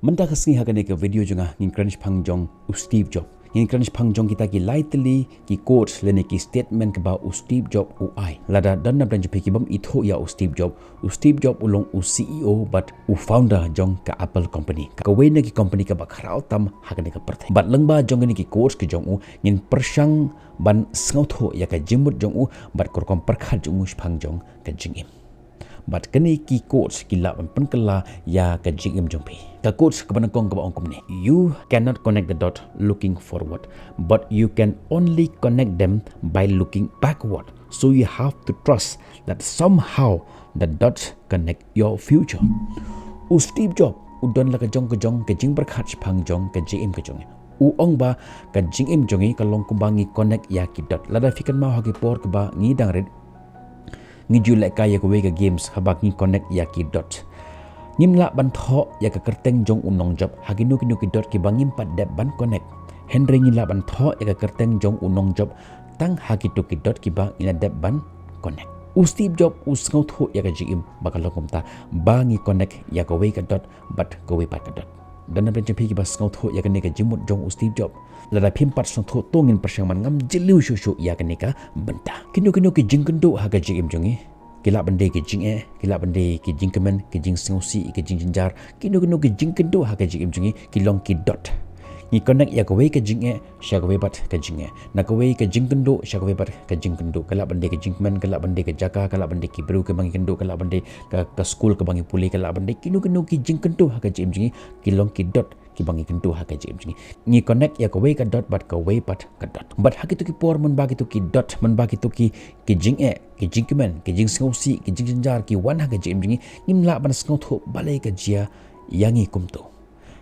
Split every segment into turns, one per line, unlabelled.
Mentah kesini hakan ke video juga ngin crunch pangjong Steve Jobs. Ngin crunch pangjong kita ki lightly ki quotes lene ki statement ke ba Steve Jobs UI. Lada dan na branch ki bam itho ya Steve Jobs. Steve Jobs ulong CEO but founder jong ka Apple company. Ka wena ki company ka ba kharau tam hakan ke perthe. But lengba jong ni ki quotes ki jong ngin persang ban sngautho ya ka jimbut jong but korkom perkhat jong pangjong ka jingim. But kini ki quotes kila penkela ya ka jingim jongpi. Ka quotes kebanakong ka baong ni. You cannot connect the dot looking forward, but you can only connect them by looking backward. So you have to trust that somehow the dots connect your future. Steve Jobs udon la ka jong ka jing berkhat phang jong ka jingim ka jong. Ong ba ka jingim jongi ka long kumbangi connect ya ki dot. Lada fikan mau hagi por ka ba ngi dang red ngi julek kaya ko wega games habak ngi connect ya ki dot ngimla ban tho ya ka kerteng jong unong job haginu ki dot ki bangim pat dep ban connect Henry ngila ban tho ya ka kerteng jong unong job tang hagi to ki dot ki ba ila dep ban connect Steve Jobs usngau tho ya ka jim bakal komta bangi connect ya ka wega dot but ko we pat ka dot dan na pencepi ki ba ngau tho ya ka ne ka jimut jong Steve Jobs lada pimpat song tho tongin persyaman ngam jiliu shushu ya kenika benta kinu ki jingkendo haga jim jongi kila bende ki jinge kila bende ki jingkemen ki jing sngosi ki jing jinjar kinu ki jingkendo haga jim jongi kilong ki dot ni connect ya kowe ka jinge sya kowe bat ka jinge na kowe ka jingkendo sya kowe bat ka jingkendo kala bende ki jingkemen kala bende ka jaka kala bende ki bru ke bangi kendo kala bende ka school ke bangi puli kala bende kinu ki jingkendo haga jim jongi kilong ki dot ki bangi kendo haga jim jongi ni connect ya kowe ka dot bat kowe bat ka dot bat hakitu ki por men bagi tu ki dot men bagi tu ki jinge ki jingkemen ki jing sngosi ki jing jinjar ki wan haga jim jongi nimla ban sngoth balai ka jia yangi kumto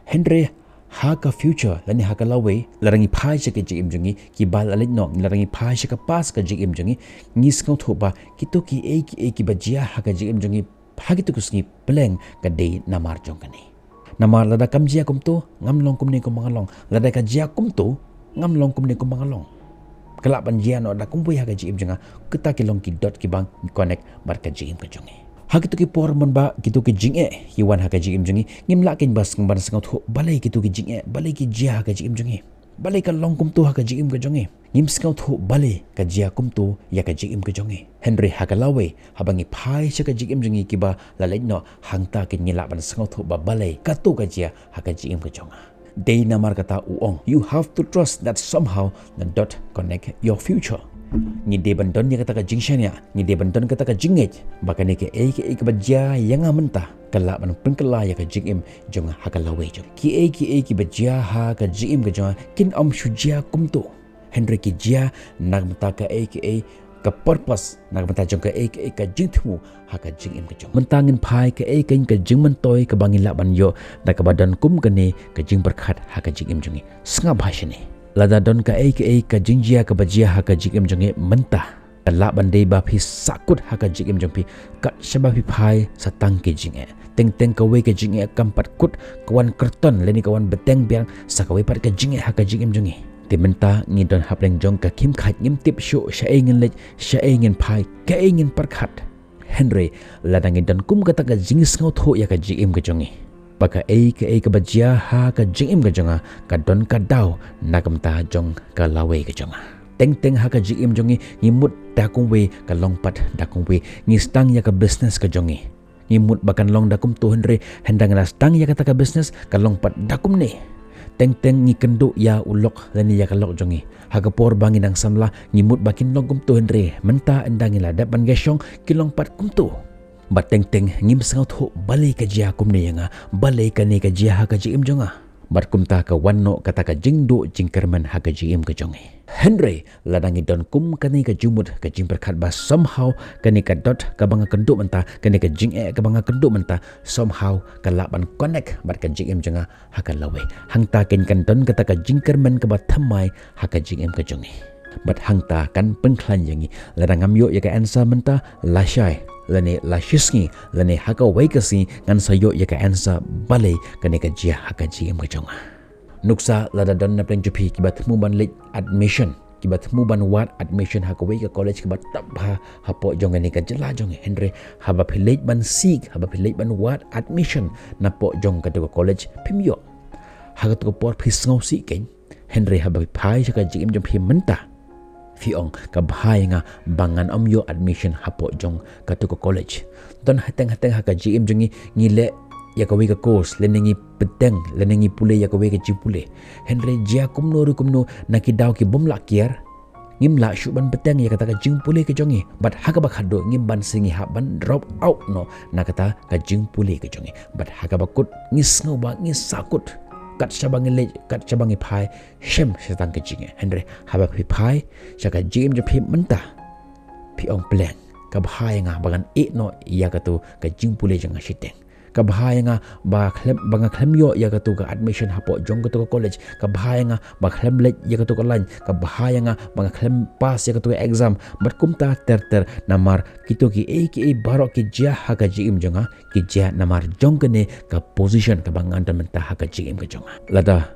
Henry haka future lani haka lawe larangi phai se ke jim jongi ki bal alit no larangi phai se ka pas ka jim jongi ni sngoth ba ki to ki e ki ba jia haka jim jongi hakitu kusngi pleng ka de namar jong kani namar lada kam jia kumto ngam long kum ni kum mangalong lada ka jia kumto ngam long kum ni kum mangalong kelak ban jia no da kumpui haka jim jonga kita ki long ki dot ki bang connect bar ka jim ka jongi hakitu ki por mon ba kitu ki jinge hiwan haka jim jongi ngimla kin bas ngban sangat ho balai kitu ki jinge balai ki jia haka jim jongi balai ka long kum to haka jim ka jongi ngim scout ho balai ka jia kum to ya ka jim ka jongi Henry haka lawe habangi phai se ka jim jongi ki ba lalai no hangta ki ngila ban sangat ho ba balai ka to ka jia haka jim ka jonga dei namar kata uong you have to trust that somehow the dot connect your future ni de bandon ni kata ka jingshan ya ni de bandon kata ka jingej bakane ke ke bajia yang amenta kala ban penkela ya ka jingim jong haka lawe jong ki bajia ha ka jingim ka jong kin am shujia kumto Henry ki jia nagmata ka ka purpose nagmata jong ka ka jingthmu haka jingim ka jong mentangin phai ka ka jingmentoi ka bangila ban yo da ka badan kum kane ka jing berkhat haka jingim jongi snga bhashane lada don ka ka jingjia ka bajia haka jigem jonge mentah la bandei ba phi sakut haka jigem jongpi kat shaba phi phai satang ke jinge teng ka we ke jinge kampat kut kawan kerton leni kawan beteng biang sakawe pat ka jinge haka jigem jonge te mentah ngi don hapleng jong ka kim khat ngim tip shu sha engin lech sha engin phai ka engin parkhat Henry lada ngi don kum kata ka jingis ngau tho ya ka jigem ka jonge baka ka bajia ha ka jingim ka jonga ka don ka dau nakam ta jong ka lawe ka jonga teng ha ka jingim jongi ngimut dakung we ka longpat dakung we ngi stang ya ka business ka jongi ngimut bakan long dakum tu Henry hendang la stang ya ka business ka longpat dakum ni teng ngi kendo ya ulok lani ya ka lok jongi ha ka por bangin ang samla ngimut bakin long kum tu Henry menta endang la dap ban gasyong ki longpat kum tu bateng ngim sangat ho balai ka jia kum ne yanga balai ka ne ka jia ha ka jim jonga bat kum ta ka wanno kata ka jingdo jingkerman ha ka jim ka jonge Henry ladangi don kum ka ne ka jumut ka jim berkhat ba somehow ka ne ka dot ka banga kendo menta ka ne ka jing ka banga kendo menta somehow ka laban connect bat ka jim jonga ha ka lawe hangta ken kan don kata ka jingkerman ka ba thamai ha ka jim ka jonge bat hangta kan pengklan yangi ladangam yo ya ka answer menta lashai lane lashisngi lane haka waikasi ngan sayo ya ka answer balai kane ka jia haka jim ka jonga nuksa lada don na pleng jupi kibat muban lit admission kibat muban wat admission hakawe ke college kibat tabha hapo jong ni ka jela jong Henry haba philej ban sik haba philej ban wat admission na po jong ka to college phimyo haga to por phisngau si ken Henry haba phai ka jim jong phim menta fiong ka bhai nga bangan amyo admission hapo jong ka to college don hateng haka jim jong ngile ya kawe ka course lenengi peteng lenengi pule ya kawe ka jipule Henry jia kumno nakidau ki bomla kier ngimla syuban peteng ya kata ka jingpule ke jongi but haka bakhado ngimban singi haban drop out no nakata ka jingpule ke jongi but haka bakut ngisngau ba ngisakut kat sabangi phai shem setang ke jinge Henry haba phai chaka jim je phim menta pi ong pleng ka bhai nga bagan e no ya katu ka jingpule janga siteng kabahaya nga ba klem yo ya katu ka admission hapo jong katu college kabahaya nga ba klem lej ya katu ka lan kabahaya nga ba klem pass ya katu exam but kumta ter namar kito ki aka baro ki ja haka jim jonga ki ja namar jong kene ka position ka bangan menta haka jim ka jonga lada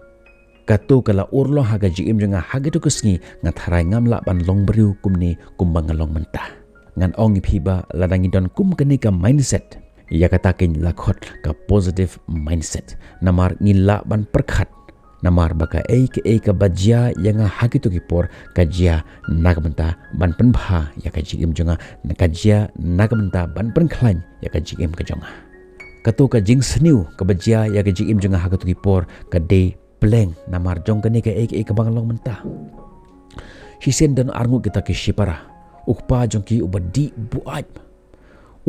katu kala urlo haka jim jonga haka tu kusngi ngatharai ngamla ban long beriu kumni kumbang long menta ngan ong phiba ladangi don kum kene ka mindset ya katakin lakhot ka positive mindset namar ngila ban perkhat namar baka ka bajia yang hakitu kipor kajia nagamenta ban penbha ya kajim jonga kajia nagamenta ban penklan ya kajim ka jonga katu ka jing sniu ka bajia ya kajim jonga hakitu kipor ka de pleng namar jong kani ka bangalong menta hisen dan arngu kita ke shipara ukpa jongki ubadi buat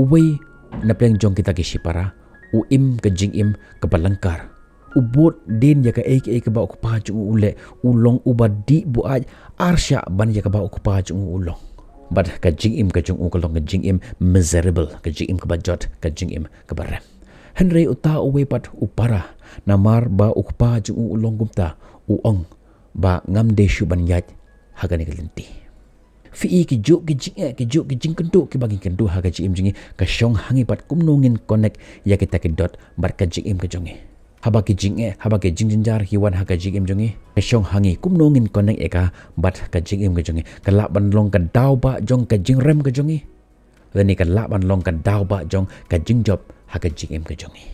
uwe na pleng jong kita ke shipara uim ke jingim ke balangkar ubot din ya ka ka ba ukpa jong ule ulong ubadi buat arsya ban ya ka ba ukpa jong ulong bad ka jingim ka jong ukolong ka jingim miserable ka jingim ka bajot ka jingim ka barem Henry uta uwe pat upara namar ba ukpa jong ulong gumta uong ba ngamde shuban yat hagani kalenti fi ki juk ki jing kentu ki bagi kentu ha ka jim jingi ka syong hangi pat kumnungin connect ya kita ki dot bar ka jim ka jongi haba ki jing jinjar hiwan ha ka jim jongi ka syong hangi kumnungin connect eka bat ka jim ka jongi ka la ban long ka dau ba jong ka jing rem ka jongi lani ka la ban long ka dau ba jong ka jing job ha ka jim ka jongi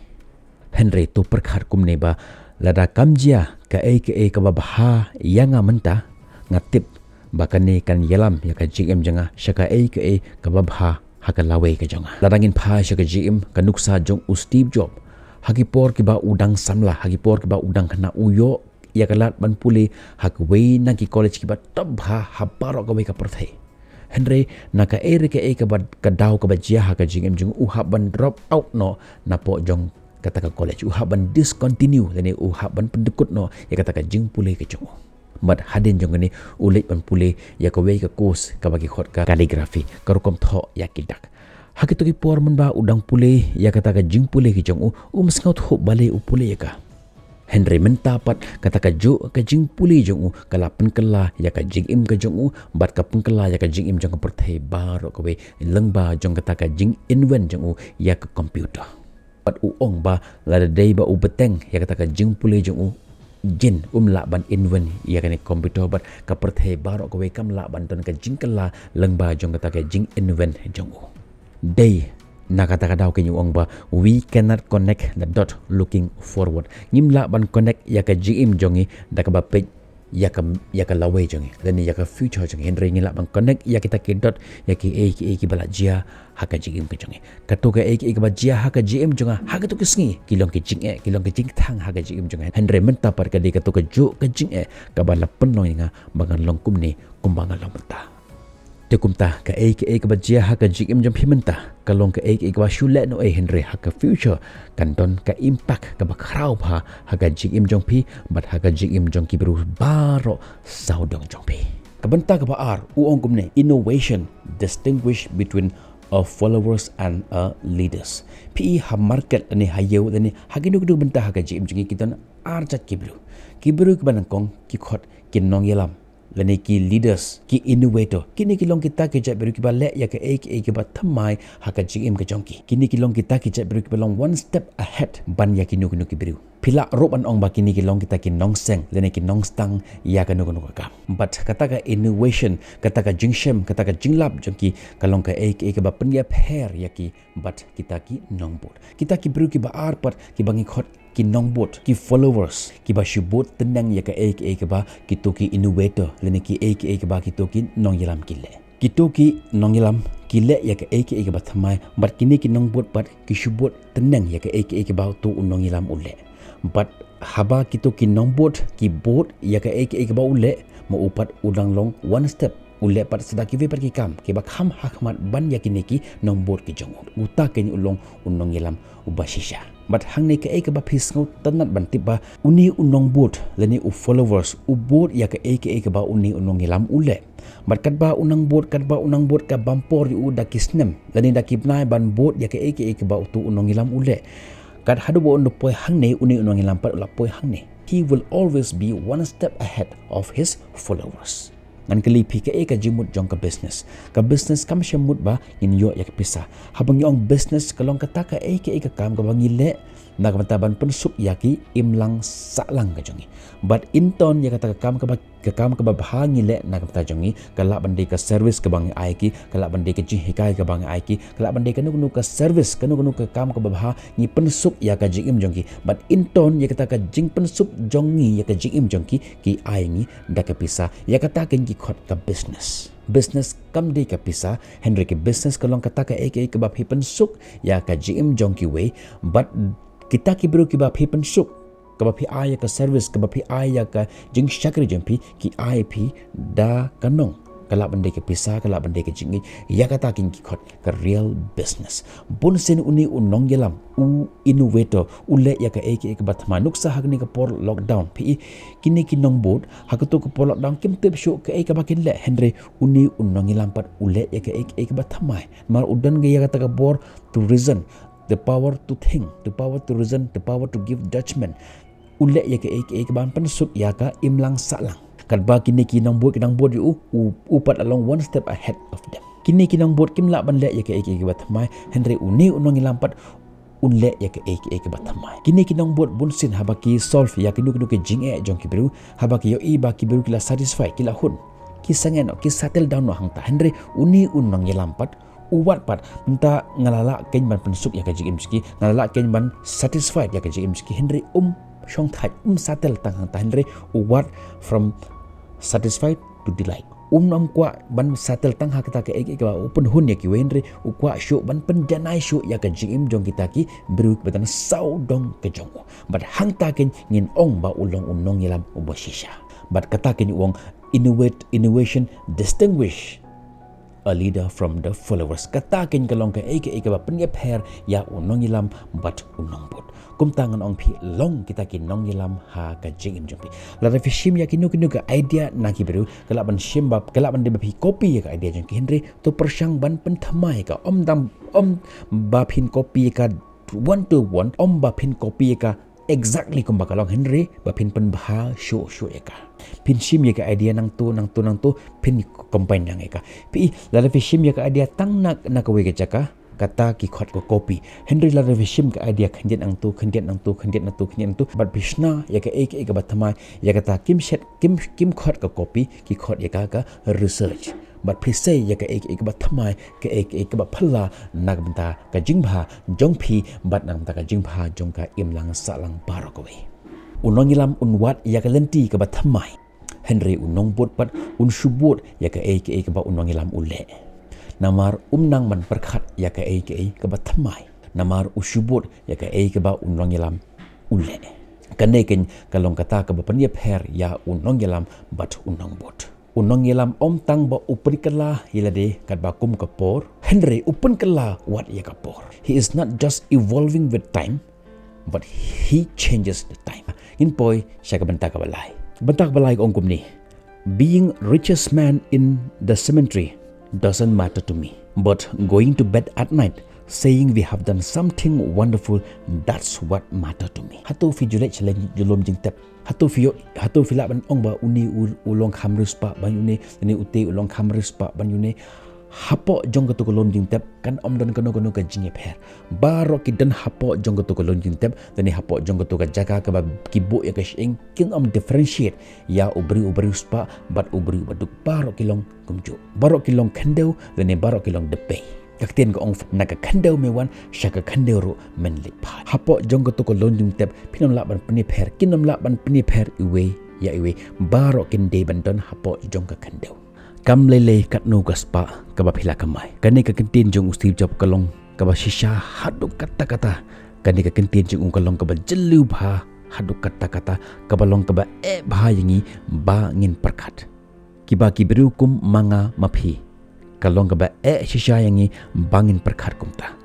Henry tu perkhar kumne ba lada kamjia ka ka babha yanga menta ngatip bakane kan yelam ya ka jim janga shaka ka babha haka lawe ka jonga ladangin pha shaka jim ka nuksa jong Steve Job hagipor ki ba udang samla hagipor ki ba udang kana uyo ya kalat ban puli hakwe na ki college ki ba tabha habaro ka we ka perthai Henry naka ka ba ka daw ka ba jia haka jim jong ban drop out no na po jong kata ka college ban discontinue lene ban pendekut no ya kata ka jing puli ka jong mat hadin jong ni ulit pan pule ya ka wei ka course ka bagi khot ka kaligrafi ka rukom tho ya kidak hakitu ki por mun ba udang pule ya kata ka jing pule ki jong msngau tho bale pule ya ka Henry menta pat kata ka jo ka jing pule jong kala penkela ya ka jing im ka jong bat ka penkela ya ka jing im jong ka perthai baro ka wei lengba jong kata ka jing invent jong ya ka computer pat uong ba la dei ba ubeteng ya kata ka jing pule jong jin la ban invent ya kan komputer bat ka perthai baro ko we kam la ban ton ka jingkala lengba jong kata ka jing invent jong day na kata ka daw ke nyong ba we cannot connect the dot looking forward ngimla ban connect ya ka jim jongi da ka ba pe ya ka lawe jongi dan ya ka future jongi Henry ngila ban connect ya kita ke dot ya ki ki balajia haka jim ke jongi katu ka ki ba jia haka jim jonga haka tu kisngi kilong ke jing thang haka jim jonga Henry menta par ka de katu ka jo ka jing ka ba lapen long nga bangan long kumni kumbangan long menta te kumta ka ka ba jia haka jim jom pimenta kalong ka ba shule no Henry haka future kan don ka impact ka ba krau pha haka jim jong pi bat haka jim jong ki beru baro saudong jong pi kabenta ka ba ar uong kumne innovation distinguish between followers and leaders pi ha market ani hayo ani haginu du benta haka jim jong ki don ar chat kibru ki banangkong ki khot kin nong yelam lani ki leaders ki innovator kini ki long kita ke jat beru ki ba le ya ke ke ba thamai ha ka jing ke jongki kini ki long kita ki jat beru ki ba long one step ahead ban ya ki nu ki beru pila rob an ong ba kini ki long kita ki nong seng lani ki nong stang ya ka nu ka but kata ka innovation kata ka jingshem kata ka jinglap jongki kalong ka ke ba penya pher ya ki but kita ki nong bot kita ki beru ki ba arpat ki bangi khot ki nongbot ki followers ki ba shubot tenang ya ka ke ba ki to ki innovator lene ki ke ba ki to ki nongyelam ki le ki to ki nongyelam ki le ya ka ke ba thamai but kini ki nongbot but ki shubot tenang ya ka ke ba to nongyelam ule but haba ki to ki nongbot ki bot ya ka ke ba ule mo upat udang long one step ule pat sedaki ve pergi kam ke bak ham hakmat ban yakini ki nombor ki jong uta ken ulong unong yelam ubashisha but hang ne ke ba phis ngau tanat ban tiba uni unong bot leni u followers u bot ya ke ba uni unong yelam ule but kat ba unang bot ka bampor u dakisnem leni dakibnai ban bot ya ke ba utu unong yelam ule kat hadu bo ondo poi hang ne uni unong yelam pat ula poi hang ne he will always be one step ahead of his followers ngan kali pi ka jimut jong ka business kam shamut ba in yo ya pisa habang yong business kalong kata ka kam ka bangi le na ka taban pensuk yaki imlang salang ka jongi but inton ya kata kam ka bahangi le na ka jongi kala bandi ka service ka bangi aiki kala bandi ka ji hikai ka bangi aiki kala bandi ka nu ka service ka ka kam ka baha ni pensuk ya ka jing im jongi but inton ya kata ka jing pensuk jongi ya ka jing im jongi ki aingi da ka pisa ya kata ka khot ka business kam de ka pisa Henry ke business kalong kata ka ke ba phipen suk ya ka jim jong ki way but kita ki bro ki ba phipen suk ka ba phi aya ka service ka ba phi aya ka jing shakri jampi ki ip da kanong kala bande ke pisa kala bande ke jingi ya kata kin ki khot ka real business bun sen uni unong gelam u innovator ule ya ka bathma nuksa hagni ka por lockdown pi kini ki nong bot hakato ko por lockdown kim tip show ka bakin le Henry uni unong gelam pat ule ya ka bathma mar udan ge ya kata ka bor to reason the power to think the power to reason the power to give judgment ule ya ka ban pensuk ya ka imlang salang kadba kini kinang bot yu upat along one step ahead of them kini kinang bot kim la ban le ya ke bathmai Henry uni unong ilampat unle ya ke bathmai kini kinang bot bunsin habaki solve ya kinu ke jing jong ki beru habaki yo i ba ki beru kila satisfy kila hun ki sangen ki settle down no hangta Henry uni unong ilampat uwat pat minta ngalala ken ban pensuk ya ke jing imski ngalala ken ban satisfied ya ke jing imski Henry shong thai settle tang hangta Henry uwat from satisfied to delight nong kwa ban settle tang ha kita ke open hun ya ki Henry ukwa show ban penjanai show ya ka jing jong kita ki beru betan sau dong ke jong but hang ta ken ngin ong ba ulong unong yelam uboshisha but kata ken wong innovation distinguish a leader from the followers kata ken kalong ka ba penya pher ya unong yelam but unong bot kum tangan ong phi long kita ki nong yelam ha ka jing jong pi la da fishim ya kinu ka idea na ki beru kala ban shim bab kala ban de bi copy ka idea jong ki Henry to persang ban pen thamai ka om ba phin copy ka 1 to 1 om ba phin copy ka exactly kum ba kalong Henry ba phin pen bha show ya ka pin shim ya ka idea nang tu pin combine yang ka pi la da fishim ya ka idea tang nak we ka chaka kata ki khot ko copy Henry la revishim ka idea khandian ang tu but bishna ya ka bathama ya kata kim khot ka copy ki khot ya ka research but prise ya ka bathama ka ba phalla nagbanta ka jingba jongphi but nagbanta ka jingba jongka imlang salang barokowe unongilam unwat ya ka lenti ka bathama Henry unong bot pat unshubot ya ka ba unongilam ule namar umnang man perkhat ya ka ka bathmai namar ushubot ya ka ba unongilam ule kaneken kalong kata ka bapanya pher ya unongilam bat unongbot unongilam om tang ba uprikala hilade kat bakum kapor Henry upun kala wat ya kapor he is not just evolving with time but he changes the time in poi syaka bentak balai ongkum ni being richest man in the cemetery doesn't matter to me, but going to bed at night saying we have done something wonderful, that's what matter to me. Hatu fi julet challenge julom jing tep. Hatu fi la ban ong ba uni ulong khamrus pa ban uni ni ute ulong khamrus pa ban uni hapo jong ko lom jing tep kan om don kono ka jing pher. Baro ki dan hapo jong ko lom jing tep dan hapo jong ko ka jaga ka ba kibo ya ka shing kin om differentiate ya ubri spa bat ubri baduk baro kilong kumju. Baro kilong kandau dan baro kilong depe. Kakten ko ong naga kandau mewan syaka kandau ro men lipa. Hapo jong ko lom jing tep pinom la ban pni pher kinom la ban pni pher iwe baro kin de ban don hapo jong ka kandau. Kam lele kat no gaspa kaba phila kamai kani ka kintin jong Steve Jobs kalong kaba shisha haduk kata-kata kani ka kintin jong kalong kaba jelu bha haduk kata-kata kaba long kaba bha yangi ba ngin perkat kiba kibru kum manga mapi kalong kaba shisha yangi bangin perkat kumta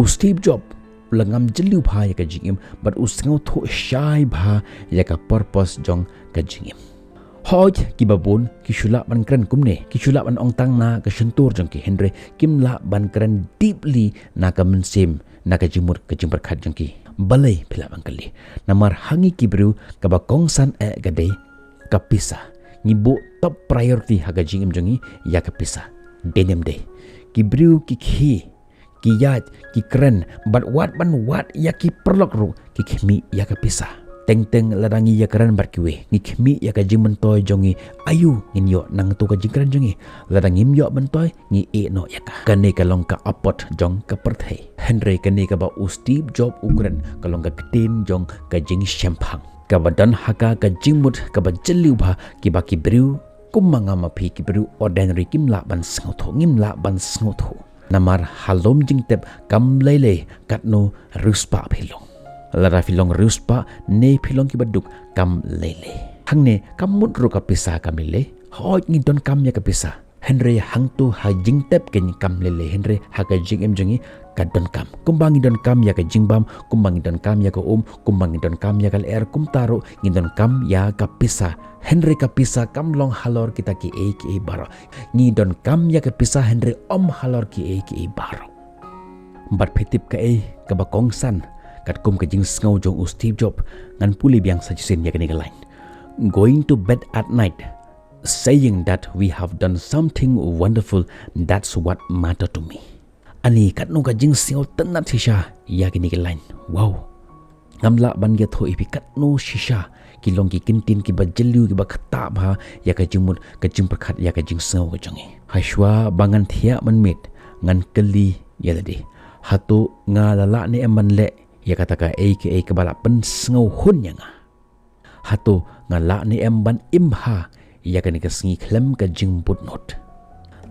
Steve Jobs langam jelu bha ya ka jingim but usngau tho shai bha ya ka purpose jong ka jingim Hoj kibabun kisula ban kren kumne kisula ban ong tang na ka sentur jong ki Henry kimla ban kren deeply na ka mensim na ka jimur ka jimper khat jong ki balai phila bang kali namar hangi kibru ka ba kongsan gade ka pisa ngibu top priority haga jingim jongi ya ka pisa denem de kibru ki khi ki yat ki kren but what ya ki perlok ru ki khmi ya ka pisa teng ladangi ya keren barkiwe ngi khmi ya ka jing mentoy jongi ayu ngin yo nang tu ka jing keren jongi ladangi myo mentoy ngi no ya ka kane ka long ka apot jong ka perthai Henry kane ka ba Steve Jobs ukren ka long ka tin jong ka jing shempang ka badan haka ka jingmut ka ba jeliu ba ki ba ki bru kumanga mapi ki bru ordinary kimla ban sngo ngimla ban sngo namar halom jing tep kam lele katno ruspa philong lara filong ruspa ne filong ki baduk kam lele hangne kamut ro ka pisa kamile hoj ngi don kam ya ka pisa Henry hang tu ha jing tep ken kam lele Henry ha ka jing em jongi ka don kam kumbangi don kam ya ka jingbam kumbangi don kam ya ka kumbangi don kam ya ka er kumtaro ngi don kam ya ka pisa Henry ka pisa kam long halor kita ki baro ngi don kam ya ka pisa Henry halor ki baro bat petip ka ka ba kongsan kat kum ka jing sngo jong Steve Jobs ngan puli biang sajusin ya kani lain going to bed at night saying that we have done something wonderful, that's what matter to me ani kat no ka jing sngo tanat shisha ya kani lain wow ngamla ban ge tho ipi kat no shisha kilong ki kintin ki ba jelu ki ba khata bha ya ka jingmut ka jing prakhat ya ka jing sngo ka jongi hashwa bangan thia manmit ngan kali ya ladi hatu ngalala ni eman le ya kata ka ka bala pen sngo hun yang hatu ngala ni emban imha ya kan ka sngi klem ka jingbut not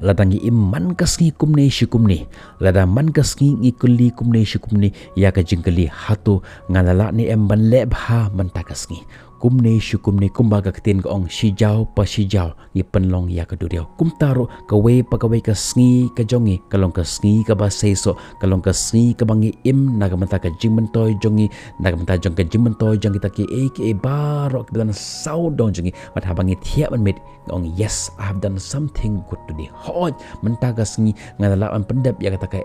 ladangi imman ka sngi kumne shikumne lada man ka sngi ngikuli kumne shikumne ya ka jingkali hatu ngalala ni emban le bha man ta ka sngi kumne shukumne kumbaga katin ka ong shijau pa shijau ngi penlong ya ka duriau kumtaro ka we pa ka we ka sngi ka jongi kalong ka sngi ka ba seiso kalong ka sngi ka bangi im nagamata ka jingmentoy jongi nagamata jong ka jingmentoy jong kita ki baro ka dan sau dong jongi mat habangi thia man mit ong yes I have done something good today hoj menta ka sngi ngalala an pendap ya kata ka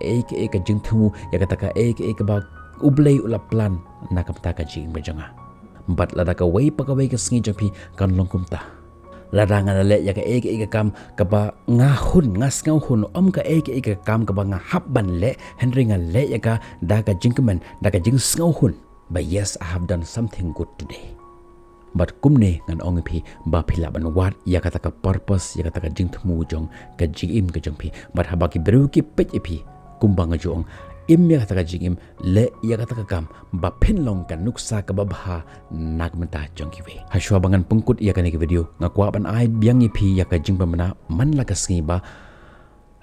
ka jingthu ya kata ka ka ba ublei ulaplan nagamata ka jing bejonga bat lada ka wei pa ka wei ka sngi jampi kan long kumta lada nga le ya ka ka kam ka ba nga hun nga snga hun ka kam ka ba nga habban le Henry nga le ya ka da ka jingman da ka jing snga hun but yes I have done something good today but kumne ngan ong phi ba phila ban wat ya kata ka purpose ya kata ka jing thmu jong ka jing im ka jampi but haba ki bru ki pe phi kumbang jong im ya kata ka jingim le ya kata ka kam ba phinlong kan nuksa ka babha nagmenta jongki we hashwa bangan pungkut ya kan video ngakwa ban ai biang phi ya ka jing pamana man la ka sngi ba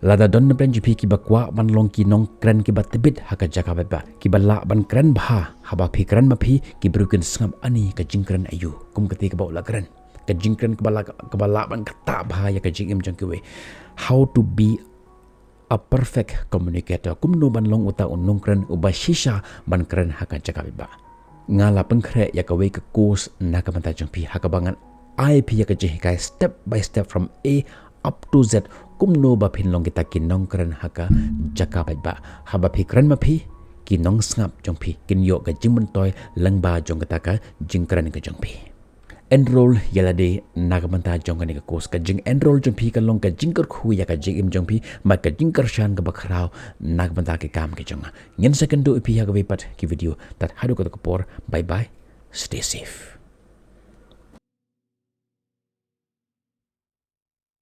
lada don na plan jpi ki bakwa ban long ki nong kran ki batbit ha ka jaka ba ki balla ban kran bha haba phi kran ma phi ki bruken sngam ani ka jing kran ayu kum kati ka ba la kran ka jing kran ka balla ban kata bha ya ka jing im jongki we how to be a perfect communicator kumno ban long uta unong kren uba shisha ban kren haka jaka ba ngala pengkre ya ka we ka course na ka mata jong pi haka bangan IP ya ka je ka step by step from A up to Z kumno ba phin long kita kin nong kran haka jaka ba haba phi kran ma phi ki nong ngap jong phi kin yo ga jingmun toy langba jong ta ka jingkran ka jong phi enroll yalade nagamanta jong ka course ka jing enroll jong phi ka long ka jingkar khu ya ka jing im jong phi ma ka jingkar shan ka bakrao nagamanta ke kam ke jong nyen second do phi ya ka pat ki video tat hadu ka por bye bye stay safe